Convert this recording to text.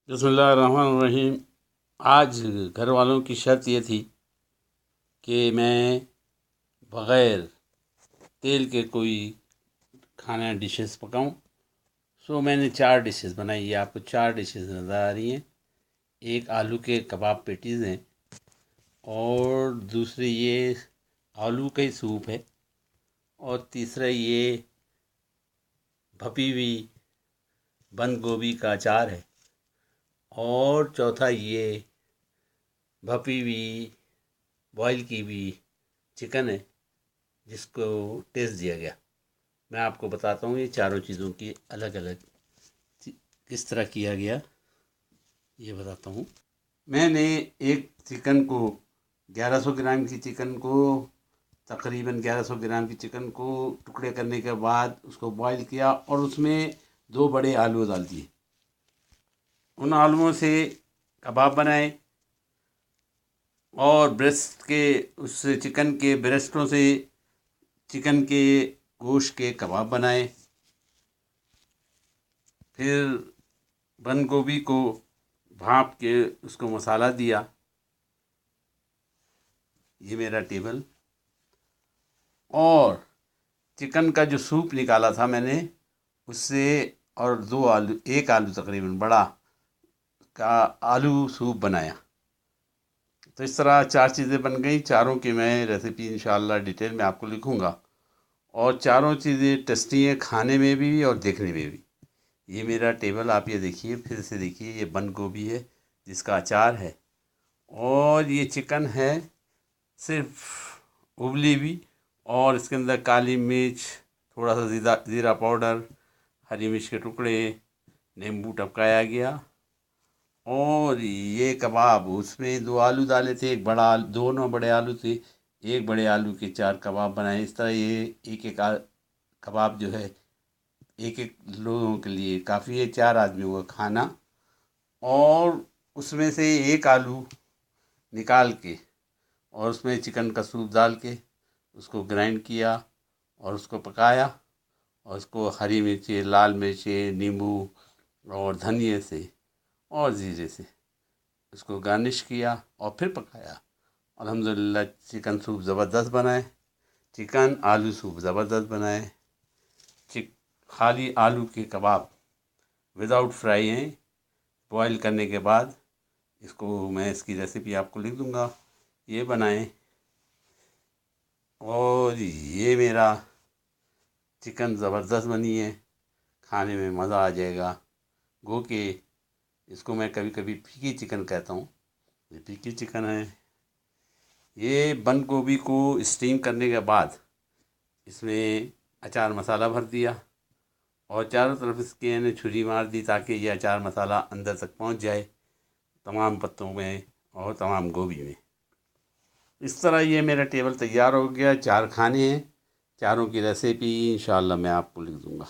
بسم اللہ الرحمن الرحیم۔ آج گھر والوں کی شرط یہ تھی کہ میں بغیر تیل کے کوئی کھانا ڈشز پکاؤں، سو میں نے 4 ڈشز بنائی۔ یہ آپ کو 4 ڈشز نظر آ رہی ہیں۔ ایک آلو کے کباب پیٹیز ہیں، اور دوسری یہ آلو کا ہی سوپ ہے، اور تیسرا یہ بھپی ہوئی بند گوبھی کا اچار ہے، اور چوتھا یہ بھپی ہوئی بوائل کی ہوئی چکن ہے جس کو ٹیسٹ دیا گیا۔ میں آپ کو بتاتا ہوں یہ چاروں چیزوں کی الگ الگ کس طرح کیا گیا، یہ بتاتا ہوں۔ میں نے ایک چکن کو 1100 گرام کی چکن کو تقریباً 1100 گرام کی چکن کو ٹکڑے کرنے کے بعد اس کو بوائل کیا، اور اس میں 2 بڑے آلو ڈال دیے۔ ان آلوؤں سے کباب بنائے، اور بریسٹ کے اس چکن کے بریسٹوں سے چکن کے گوشت کے کباب بنائے۔ پھر بند گوبھی کو بھاپ کے اس کو مسالہ دیا۔ یہ میرا ٹیبل، اور چکن کا جو سوپ نکالا تھا میں نے اس سے، اور 2 آلو، 1 آلو تقریباً بڑا کا آلو سوپ بنایا۔ تو اس طرح 4 چیزیں بن گئیں۔ چاروں کی میں ریسیپی انشاءاللہ ڈیٹیل میں آپ کو لکھوں گا، اور چاروں چیزیں ٹیسٹی ہیں کھانے میں بھی اور دیکھنے میں بھی۔ یہ میرا ٹیبل آپ یہ دیکھیے، پھر سے دیکھیے، یہ بند گوبھی ہے جس کا اچار ہے، اور یہ چکن ہے صرف ابلی ہوئی، اور اس کے اندر کالی مرچ، تھوڑا سا زیرہ پاؤڈر، ہری مرچ کے ٹکڑے، نیمبو ٹپکایا گیا، اور یہ کباب اس میں 2 آلو ڈالے تھے، ایک بڑا آلو، دونوں بڑے آلو تھے، ایک بڑے آلو کے 4 کباب بنائے۔ اس طرح یہ ایک ایک کباب جو ہے ایک ایک لوگوں کے لیے کافی ہے، 4 آدمیوں کا کھانا۔ اور اس میں سے 1 آلو نکال کے، اور اس میں چکن کا سوپ ڈال کے اس کو گرائنڈ کیا، اور اس کو پکایا، اور اس کو ہری مرچیں، لال مرچیں، نیمبو اور دھنیے سے اور زیرے سے اس کو گارنش کیا، اور پھر پکایا۔ الحمدللہ چکن سوپ زبردست بنائے، چکن آلو سوپ زبردست بنائے۔ خالی آلو کے کباب وداؤٹ فرائی ہیں، بوائل کرنے کے بعد۔ اس کو میں اس کی ریسیپی آپ کو لکھ دوں گا، یہ بنائیں۔ اور یہ میرا چکن زبردست بنی ہے، کھانے میں مزہ آ جائے گا۔ گو کہ اس کو میں کبھی کبھی پھیکی چکن کہتا ہوں، یہ پھیکی چکن ہے۔ یہ بند گوبھی کو اسٹیم کرنے کے بعد اس میں اچار مسالہ بھر دیا، اور چاروں طرف اس کے نے چھری مار دی تاکہ یہ اچار مسالہ اندر تک پہنچ جائے، تمام پتوں میں اور تمام گوبھی میں۔ اس طرح یہ میرا ٹیبل تیار ہو گیا۔ 4 کھانے ہیں، چاروں کی ریسیپی انشاءاللہ میں آپ کو لکھ دوں گا۔